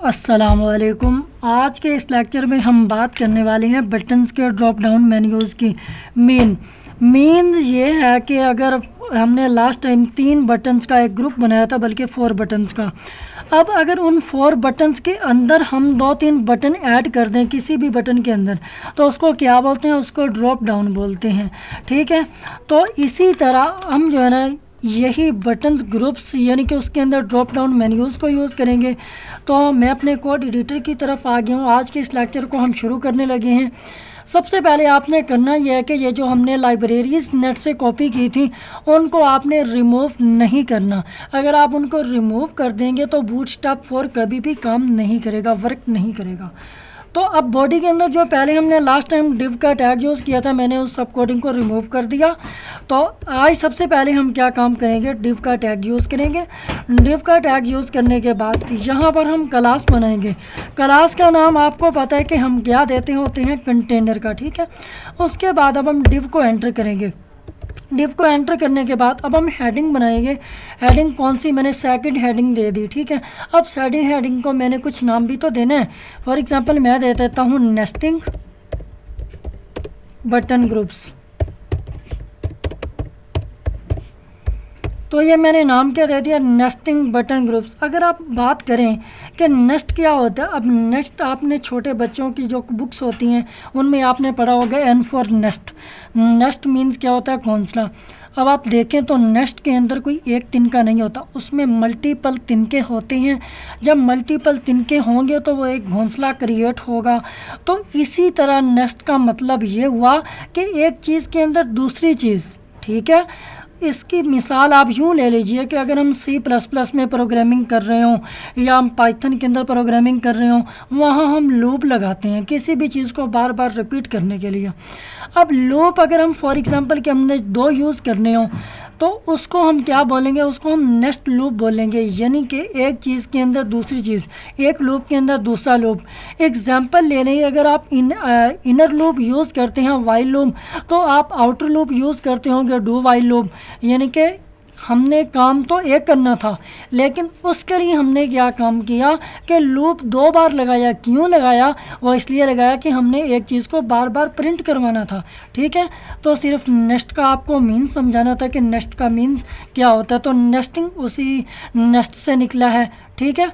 अस्सलामुअलैकुम। आज के इस लेक्चर में हम बात करने वाले हैं बटन्स के ड्रॉप डाउन मेन्यूज़ की। मेन ये है कि अगर हमने लास्ट टाइम 3 बटन्स का एक ग्रुप बनाया था, बल्कि 4 बटन्स का, अब अगर उन 4 बटन्स के अंदर हम 2-3 बटन ऐड कर दें किसी भी बटन के अंदर, तो उसको क्या बोलते हैं? उसको ड्रॉप डाउन बोलते हैं। ठीक है, तो इसी तरह हम जो है ना यही बटन्स ग्रुप्स यानी कि उसके अंदर ड्रॉप डाउन मेन्यूज़ को यूज़ करेंगे। तो मैं अपने कोड एडिटर की तरफ आ गया हूँ। आज के इस लेक्चर को हम शुरू करने लगे हैं। सबसे पहले आपने करना यह है कि ये जो हमने लाइब्रेरीज नेट से कॉपी की थी उनको आपने रिमूव नहीं करना। अगर आप उनको रिमूव कर देंगे तो बूटस्ट्रैप 4 कभी भी काम नहीं करेगा, वर्क नहीं करेगा। तो अब बॉडी के अंदर जो पहले हमने लास्ट टाइम डिव का टैग यूज़ किया था, मैंने उस सब कोडिंग को रिमूव कर दिया। तो आज सबसे पहले हम क्या काम करेंगे? डिव का टैग यूज़ करेंगे। डिव का टैग यूज़ करने के बाद यहाँ पर हम क्लास बनाएंगे। क्लास का नाम आपको पता है कि हम क्या देते होते हैं? कंटेनर का। ठीक है, उसके बाद अब हम डिव को एंटर करेंगे। डिव को एंटर करने के बाद अब हम हेडिंग बनाएंगे। हेडिंग कौन सी? मैंने सेकंड हेडिंग दे दी। ठीक है, अब सेकंड हेडिंग को मैंने कुछ नाम भी तो देना है। फॉर एग्जांपल मैं दे देता हूँ नेस्टिंग बटन ग्रुप्स। तो ये मैंने नाम क्या दे दिया? Nesting button groups. अगर आप बात करें कि नेस्ट क्या होता है, अब नेस्ट आपने छोटे बच्चों की जो बुक्स होती हैं उनमें आपने पढ़ा होगा N for nest. Nest means क्या होता है? घोंसला। अब आप देखें तो नेस्ट के अंदर कोई एक तिनका नहीं होता, उसमें मल्टीपल तिनके होते हैं। जब मल्टीपल तिनके होंगे तो वो एक घोंसला क्रिएट होगा। तो इसी तरह नेस्ट का मतलब ये हुआ कि एक चीज़ के अंदर दूसरी चीज़। ठीक है, इसकी मिसाल आप यूँ ले लीजिए कि अगर हम C++ में प्रोग्रामिंग कर रहे हों या हम पाइथन के अंदर प्रोग्रामिंग कर रहे हों, वहाँ हम लूप लगाते हैं किसी भी चीज़ को बार बार रिपीट करने के लिए। अब लूप अगर हम फॉर एग्जांपल कि हमने 2 यूज़ करने हों तो उसको हम क्या बोलेंगे? उसको हम नेक्स्ट लूप बोलेंगे, यानी कि एक चीज़ के अंदर दूसरी चीज़, एक लूप के अंदर दूसरा लूप। एग्जांपल ले लें, अगर आप इनर लूप यूज़ करते हैं वाइल लूप, तो आप आउटर लूप यूज़ करते होंगे डू वाइल लूप। यानी कि हमने काम तो एक करना था, लेकिन उसके लिए हमने क्या काम किया कि लूप 2 बार लगाया। क्यों लगाया? वो इसलिए लगाया कि हमने एक चीज़ को बार बार प्रिंट करवाना था। ठीक है, तो सिर्फ नेस्ट का आपको मीन्स समझाना था कि नेस्ट का मीन्स क्या होता है। तो नेस्टिंग उसी नेस्ट से निकला है। ठीक है,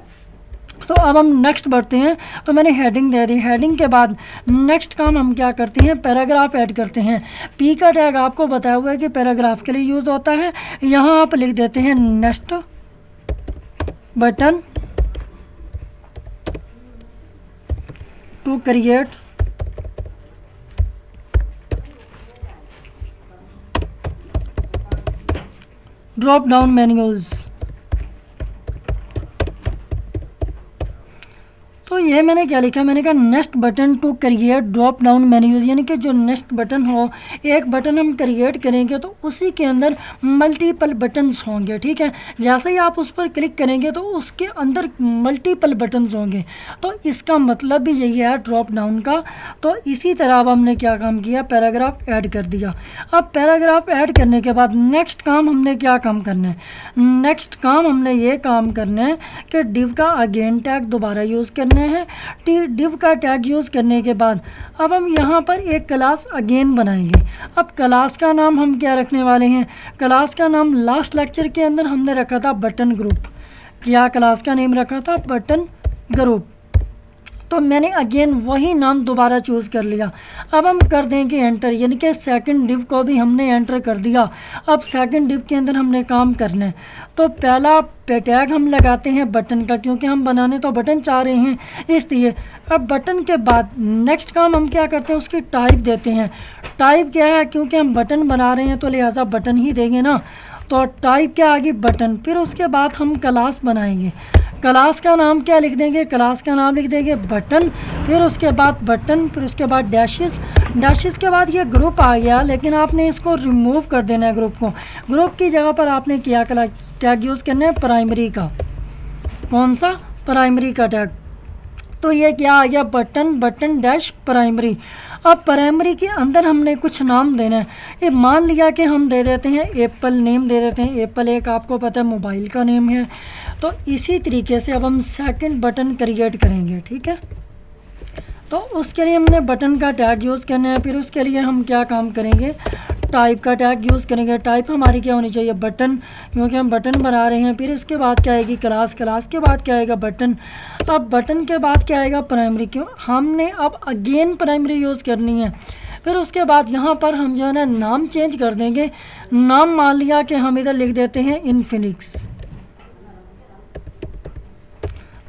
तो अब हम नेक्स्ट बढ़ते हैं। तो मैंने हेडिंग दे दी। हेडिंग के बाद नेक्स्ट काम हम क्या करते हैं? पैराग्राफ ऐड करते हैं। पी का टैग आपको बताया हुआ है कि पैराग्राफ के लिए यूज़ होता है। यहाँ आप लिख देते हैं next button to create drop down menus. तो ये मैंने क्या लिखा? मैंने कहा next button to create drop down menus, यानी कि जो नेक्स्ट बटन हो, एक बटन हम क्रिएट करेंगे तो उसी के अंदर मल्टीपल बटन्स होंगे। ठीक है, जैसे ही आप उस पर क्लिक करेंगे तो उसके अंदर मल्टीपल बटन्स होंगे। तो इसका मतलब भी यही है ड्रॉप डाउन का। तो इसी तरह अब हमने क्या काम किया? पैराग्राफ ऐड कर दिया। अब पैराग्राफ ऐड करने के बाद नेक्स्ट काम हमने क्या काम करना है? नेक्स्ट काम हमने ये काम करना है कि डिव का अगेन टैग दोबारा यूज़ करना है। डिव का टैग यूज़ करने के बाद अब हम यहाँ पर एक क्लास अगेन बनाएंगे। अब क्लास का नाम हम क्या रखने वाले हैं? क्लास का नाम लास्ट लेक्चर के अंदर हमने रखा था बटन ग्रुप। क्या क्लास का नेम रखा था? Button group. तो मैंने अगेन वही नाम दोबारा चूज़ कर लिया। अब हम कर देंगे एंटर, यानी कि सेकंड डिव को भी हमने एंटर कर दिया। अब सेकंड डिव के अंदर हमने काम करना है। तो पहला टैग हम लगाते हैं बटन का, क्योंकि हम बनाने तो बटन चाह रहे हैं इसलिए। अब बटन के बाद नेक्स्ट काम हम क्या करते हैं? उसकी टाइप देते हैं। टाइप क्या है? क्योंकि हम बटन बना रहे हैं तो लिहाजा बटन ही देंगे ना। तो टाइप क्या आ गई? बटन। फिर उसके बाद हम क्लास बनाएंगे। क्लास का नाम क्या लिख देंगे? क्लास का नाम लिख देंगे बटन। फिर उसके बाद बटन, फिर उसके बाद डैशेस। डैशेस के बाद ये ग्रुप आ गया, लेकिन आपने इसको रिमूव कर देना है ग्रुप को। ग्रुप की जगह पर आपने क्या टैग यूज़ करना है? प्राइमरी का। कौन सा? प्राइमरी का टैग। तो ये क्या आ गया? Button, button dash primary. अब प्राइमरी के अंदर हमने कुछ नाम देना है। ये मान लिया कि हम दे देते हैं एप्पल, नेम दे देते हैं एप्पल, एक आपको पता है मोबाइल का नेम है। तो इसी तरीके से अब हम सेकंड बटन क्रिएट करेंगे, ठीक है। तो उसके लिए हमने बटन का टैग यूज़ करना है। फिर उसके लिए हम क्या काम करेंगे, टाइप का टैग यूज़ करेंगे। टाइप हमारी क्या होनी चाहिए, बटन, क्योंकि हम बटन बना रहे हैं। फिर इसके बाद क्या आएगी, क्लास, क्लास के बाद क्या आएगा, बटन। अब बटन के बाद क्या आएगा, प्राइमरी, क्यों हमने अब अगेन प्राइमरी यूज़ करनी है। फिर उसके बाद यहाँ पर हम जो है ना नाम चेंज कर देंगे। नाम मान लिया कि हम इधर लिख देते हैं इन्फिनिक्स।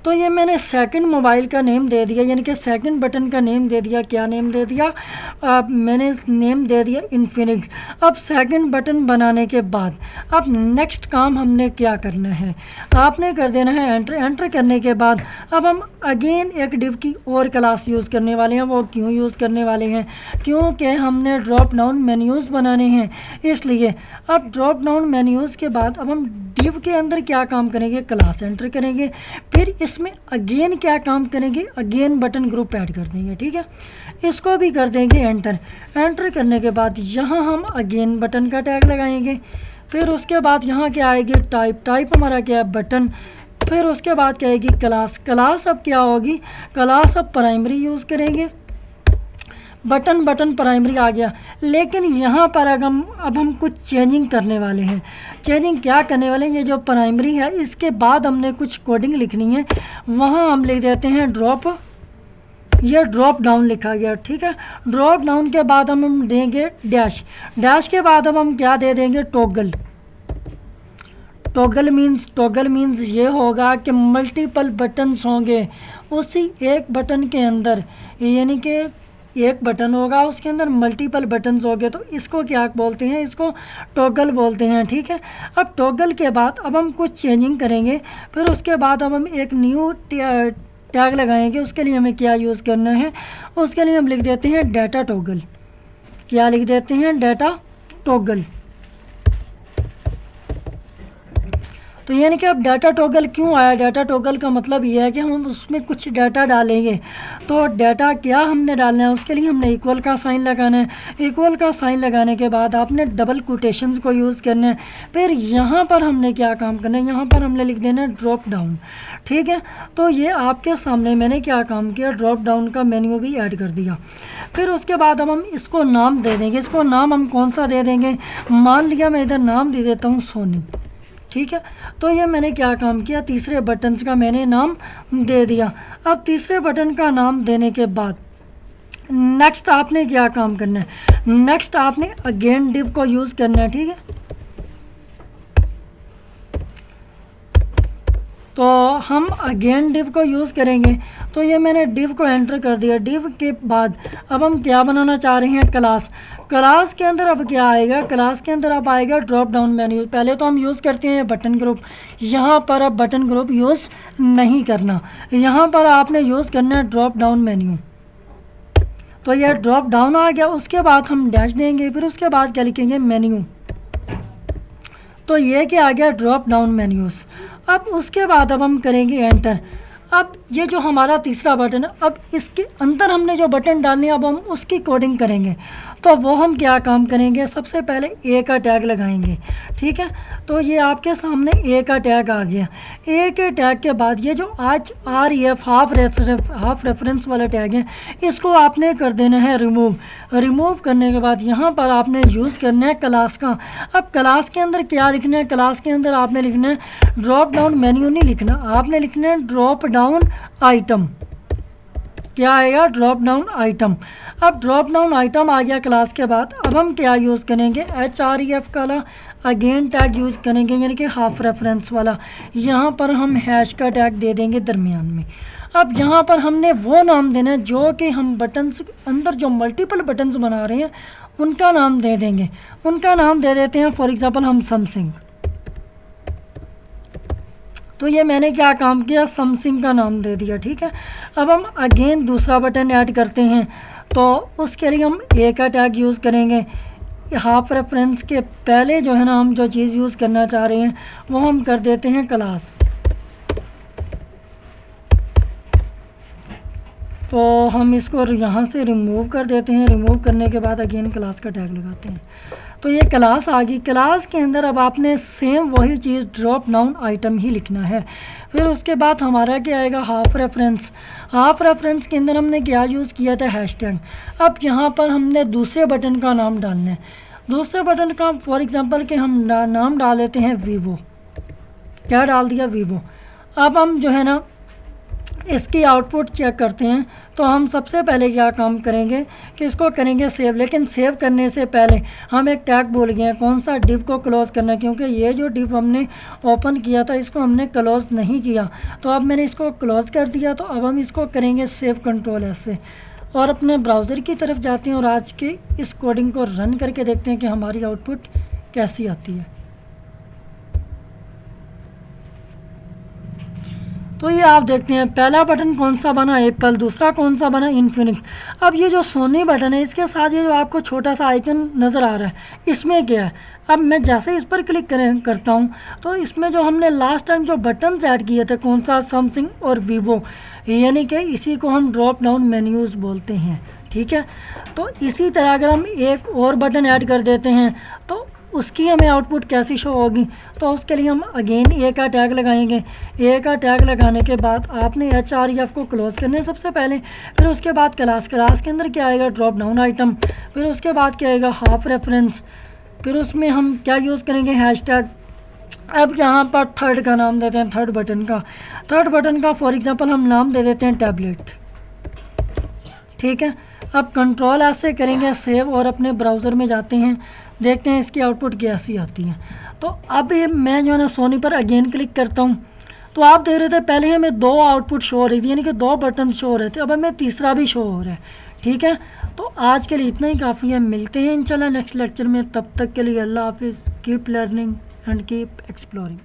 तो ये मैंने सेकंड मोबाइल का नेम दे दिया, यानी कि सेकंड बटन का नेम दे दिया। क्या नेम दे दिया, मैंने नेम दे दिया इन्फिनिक्स। अब सेकंड बटन बनाने के बाद अब नेक्स्ट काम हमने क्या करना है, आपने कर देना है एंटर। एंटर करने के बाद अब हम अगेन एक डिव की और क्लास यूज़ करने वाले हैं। वो क्यों यूज़ करने वाले हैं, क्योंकि हमने ड्रॉप डाउन मेन्यूज़ बनाने हैं, इसलिए। अब ड्रॉप डाउन मेन्यूज़ के बाद अब हम डिव के अंदर क्या काम करेंगे, क्लास एंटर करेंगे। फिर इसमें अगेन क्या काम करेंगे, अगेन बटन ग्रुप ऐड कर देंगे, ठीक है। इसको भी कर देंगे एंटर। एंटर करने के बाद यहाँ हम अगेन बटन का टैग लगाएंगे। फिर उसके बाद यहाँ क्या आएगी, टाइप। टाइप हमारा क्या है, बटन। फिर उसके बाद क्या आएगी, क्लास। क्लास अब क्या होगी, क्लास अब प्राइमरी यूज़ करेंगे। बटन, बटन प्राइमरी आ गया। लेकिन यहाँ पर अब हम कुछ चेंजिंग करने वाले हैं। चेंजिंग क्या करने वाले हैं, ये जो प्राइमरी है इसके बाद हमने कुछ कोडिंग लिखनी है। वहाँ हम लिख देते हैं ड्रॉप, ये ड्रॉप डाउन लिखा गया, ठीक है। ड्रॉप डाउन के बाद हम देंगे डैश। डैश के बाद अब हम क्या दे देंगे, टॉगल। टॉगल मीन्स ये होगा कि मल्टीपल बटन्स होंगे उसी एक बटन के अंदर, यानी कि एक बटन होगा उसके अंदर मल्टीपल बटन्स हो गए, तो इसको क्या बोलते हैं, इसको टॉगल बोलते हैं, ठीक है। अब टॉगल के बाद अब हम कुछ चेंजिंग करेंगे। फिर उसके बाद अब हम एक न्यू टैग लगाएंगे। उसके लिए हमें क्या यूज़ करना है, उसके लिए हम लिख देते हैं डाटा टॉगल। क्या लिख देते हैं, डाटा टॉगल। तो यानी कि अब डाटा टॉगल क्यों आया, डाटा टॉगल का मतलब ये है कि हम उसमें कुछ डाटा डालेंगे। तो डाटा क्या हमने डालना है, उसके लिए हमने इक्वल का साइन लगाना है। इक्वल का साइन लगाने के बाद आपने डबल कोटेशंस को यूज़ करना है। फिर यहाँ पर हमने क्या काम करना है, यहाँ पर हमने लिख देना है ड्रॉप डाउन, ठीक है। तो ये आपके सामने मैंने क्या काम किया, ड्रॉप डाउन का मेन्यू भी ऐड कर दिया। फिर उसके बाद अब हम इसको नाम दे देंगे। इसको नाम हम कौन सा दे देंगे, मान लिया मैं इधर नाम दे देता हूँ सोनी, ठीक है। तो ये मैंने क्या काम किया, तीसरे बटन का मैंने नाम दे दिया। अब तीसरे बटन का नाम देने के बाद नेक्स्ट आपने क्या काम करना है, नेक्स्ट आपने अगेन डिव को यूज़ करना है, ठीक है। तो हम अगेन डिव को यूज़ करेंगे। तो ये मैंने डिव को एंटर कर दिया। डिव के बाद अब हम क्या बनाना चाह रहे हैं, क्लास। क्लास के अंदर अब क्या आएगा, क्लास के अंदर अब आएगा ड्रॉप डाउन मेन्यू। पहले तो हम यूज़ करते हैं बटन ग्रुप, यहाँ पर अब बटन ग्रुप यूज़ नहीं करना, यहाँ पर आपने यूज़ करना है ड्रॉप डाउन मेन्यू। तो यह ड्रॉप डाउन आ गया। उसके बाद हम डैश देंगे। फिर उसके बाद क्या लिखेंगे, मेन्यू। तो ये क्या आ गया, ड्रॉप डाउन मेन्यूज़। अब उसके बाद अब हम करेंगे एंटर। अब ये जो हमारा तीसरा बटन है, अब इसके अंदर हमने जो बटन डालने हैं अब हम उसकी कोडिंग करेंगे। तो वो हम क्या काम करेंगे, सबसे पहले ए का टैग लगाएंगे, ठीक है। तो ये आपके सामने ए का टैग आ गया। ए के टैग के बाद ये जो आज REF हाफ रेफरेंस वाला टैग है, इसको आपने कर देना है रिमूव। रिमूव करने के बाद यहाँ पर आपने यूज़ करना है क्लास का। अब क्लास के अंदर क्या लिखना है, क्लास के अंदर आपने लिखना है ड्रॉप डाउन मेन्यू नहीं लिखना, आपने लिखना है ड्रॉप डाउन आइटम। क्या आएगा, ड्रॉप डाउन आइटम। अब ड्रॉप डाउन आइटम आ गया क्लास के बाद। अब हम क्या यूज़ करेंगे, HREF वाला अगेन टैग यूज़ करेंगे, यानी कि हाफ रेफरेंस वाला। यहाँ पर हम हैश का टैग दे देंगे दरमियान में। अब यहाँ पर हमने वो नाम देना है जो कि हम बटन्स अंदर जो मल्टीपल बटन्स बना रहे हैं उनका नाम दे देंगे। उनका नाम दे देते हैं, फॉर एग्ज़ाम्पल हम समथिंग। तो ये मैंने क्या काम किया, समथिंग का नाम दे दिया, ठीक है। अब हम अगेन दूसरा बटन ऐड करते हैं। तो उसके लिए हम ए का टैग यूज़ करेंगे। हाफ रेफरेंस के पहले जो है ना हम जो चीज़ यूज़ करना चाह रहे हैं वो हम कर देते हैं क्लास। तो हम इसको यहाँ से रिमूव कर देते हैं। रिमूव करने के बाद अगेन क्लास का टैग लगाते हैं। तो ये क्लास आ गई। क्लास के अंदर अब आपने सेम वही चीज़ ड्रॉप डाउन आइटम ही लिखना है। फिर उसके बाद हमारा क्या आएगा, हाफ रेफरेंस। हाफ रेफरेंस के अंदर हमने क्या यूज़ किया था, हैशटैग। अब यहाँ पर हमने दूसरे बटन का नाम डालना है। दूसरे बटन का फॉर एग्जांपल कि हम नाम डाल लेते हैं वीवो। क्या डाल दिया, वीवो। अब हम जो है ना इसकी आउटपुट चेक करते हैं। तो हम सबसे पहले क्या काम करेंगे कि इसको करेंगे सेव। लेकिन सेव करने से पहले हम एक टैग भूल गए हैं, कौन सा, डिव को क्लोज़ करना, क्योंकि ये जो डिव हमने ओपन किया था इसको हमने क्लोज़ नहीं किया। तो अब मैंने इसको क्लोज़ कर दिया। तो अब हम इसको करेंगे सेव कंट्रोल एस से और अपने ब्राउज़र की तरफ जाते हैं और आज के इस कोडिंग को रन करके देखते हैं कि हमारी आउटपुट कैसी आती है। तो ये आप देखते हैं पहला बटन कौन सा बना, एप्पल। दूसरा कौन सा बना, इन्फिनिक्स। अब ये जो सोनी बटन है इसके साथ ये जो आपको छोटा सा आइकन नज़र आ रहा है, इसमें क्या है। अब मैं जैसे इस पर क्लिक करता हूँ तो इसमें जो हमने लास्ट टाइम जो बटन ऐड किए थे, कौन सा, सैमसंग और वीवो, यानी कि इसी को हम ड्रॉप डाउन मेन्यूज़ बोलते हैं। ठीक है। तो इसी तरह अगर हम एक और बटन ऐड कर देते हैं तो उसकी हमें आउटपुट कैसी शो होगी। तो उसके लिए हम अगेन ए का टैग लगाएंगे। ए का टैग लगाने के बाद आपने HREF को क्लोज़ करना है सबसे पहले। फिर उसके बाद क्लास के अंदर क्या आएगा, ड्रॉप डाउन आइटम। फिर उसके बाद क्या आएगा, हाफ रेफरेंस। फिर उसमें हम क्या यूज़ करेंगे, हैशटैग। अब यहाँ पर थर्ड का नाम देते हैं, थर्ड बटन का फॉर एग्जांपल हम नाम दे देते हैं टैबलेट। ठीक है। अब कंट्रोल ऐसे करेंगे सेव और अपने ब्राउज़र में जाते हैं, देखते हैं इसकी आउटपुट कैसी आती है। तो अब ये मैं जो है ना सोनी पर अगेन क्लिक करता हूँ तो आप देख रहे थे पहले हमें 2 आउटपुट शो हो रही थी, यानी कि 2 बटन शो हो रहे थे। अब हमें तीसरा भी शो हो रहा है। ठीक है। तो आज के लिए इतना ही काफ़ी है। मिलते हैं इंशाल्लाह नेक्स्ट लेक्चर में। तब तक के लिए अल्लाह हाफिज़। Keep learning and keep exploring.